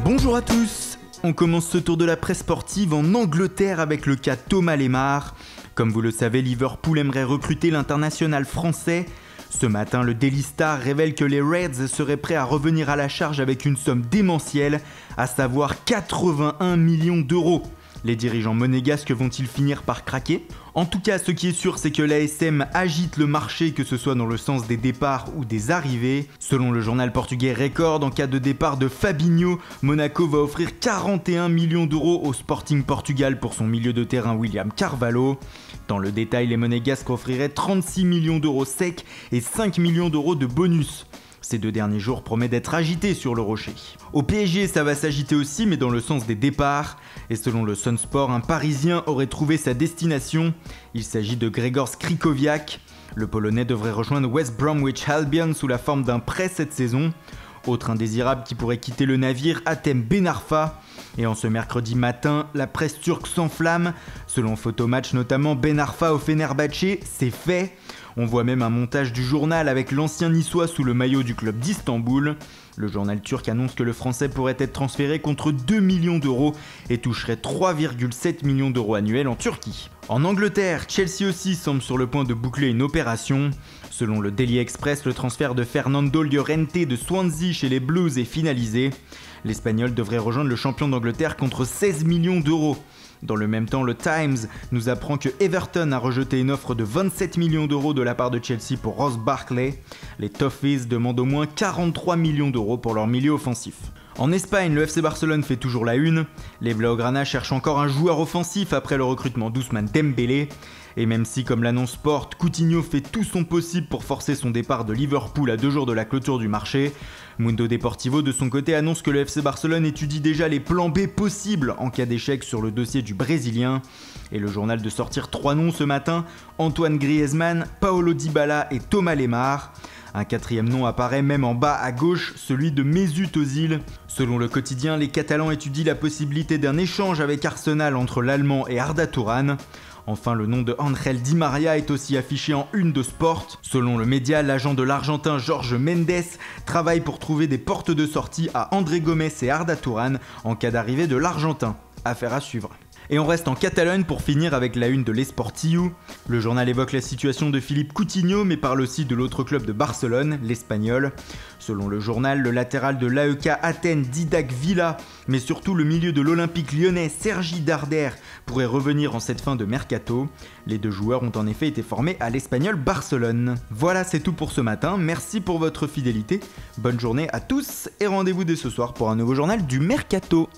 Bonjour à tous. On commence ce tour de la presse sportive en Angleterre avec le cas Thomas Lemar. Comme vous le savez, Liverpool aimerait recruter l'international français. Ce matin, le Daily Star révèle que les Reds seraient prêts à revenir à la charge avec une somme démentielle, à savoir 81 millions d'euros. Les dirigeants monégasques vont-ils finir par craquer ? En tout cas, ce qui est sûr, c'est que l'ASM agite le marché, que ce soit dans le sens des départs ou des arrivées. Selon le journal portugais Record, en cas de départ de Fabinho, Monaco va offrir 41 millions d'euros au Sporting Portugal pour son milieu de terrain William Carvalho. Dans le détail, les monégasques offriraient 36 millions d'euros secs et 5 millions d'euros de bonus. Ces 2 derniers jours promettent d'être agités sur le rocher. Au PSG, ça va s'agiter aussi, mais dans le sens des départs. Et selon le Sun Sport, un Parisien aurait trouvé sa destination. Il s'agit de Grzegorz Krychowiak. Le Polonais devrait rejoindre West Bromwich Albion sous la forme d'un prêt cette saison. Autre indésirable qui pourrait quitter le navire, Hatem Ben Arfa. Et en ce mercredi matin, la presse turque s'enflamme. Selon Photomatch notamment, Ben Arfa au Fenerbahçe, c'est fait. On voit même un montage du journal avec l'ancien niçois sous le maillot du club d'Istanbul. Le journal turc annonce que le français pourrait être transféré contre 2 millions d'euros et toucherait 3,7 millions d'euros annuels en Turquie. En Angleterre, Chelsea aussi semble sur le point de boucler une opération. Selon le Daily Express, le transfert de Fernando Llorente de Swansea chez les Blues est finalisé. L'Espagnol devrait rejoindre le champion d'Angleterre contre 16 millions d'euros. Dans le même temps, le Times nous apprend que Everton a rejeté une offre de 27 millions d'euros de la part de Chelsea pour Ross Barkley. Les Toffees demandent au moins 43 millions d'euros pour leur milieu offensif. En Espagne, le FC Barcelone fait toujours la une. Les Blaugrana cherchent encore un joueur offensif après le recrutement d'Ousmane Dembélé. Et même si, comme l'annonce Sport, Coutinho fait tout son possible pour forcer son départ de Liverpool à 2 jours de la clôture du marché, Mundo Deportivo de son côté annonce que le FC Barcelone étudie déjà les plans B possibles en cas d'échec sur le dossier du Brésilien. Et le journal de sortir 3 noms ce matin, Antoine Griezmann, Paulo Dybala et Thomas Lemar. Un 4e nom apparaît même en bas à gauche, celui de Mesut Özil. Selon le quotidien, les Catalans étudient la possibilité d'un échange avec Arsenal entre l'Allemand et Arda Turan. Enfin, le nom de Ángel Di María est aussi affiché en une de Sport. Selon le média, l'agent de l'Argentin Jorge Mendes travaille pour trouver des portes de sortie à André Gomes et Arda Turan en cas d'arrivée de l'Argentin. Affaire à suivre. Et on reste en Catalogne pour finir avec la une de l'Esportiu. Le journal évoque la situation de Philippe Coutinho, mais parle aussi de l'autre club de Barcelone, l'Espagnol. Selon le journal, le latéral de l'AEK Athènes, Didac Villa, mais surtout le milieu de l'Olympique lyonnais, Sergi Darder, pourrait revenir en cette fin de mercato. Les 2 joueurs ont en effet été formés à l'Espagnol Barcelone. Voilà, c'est tout pour ce matin. Merci pour votre fidélité. Bonne journée à tous et rendez-vous dès ce soir pour un nouveau journal du Mercato.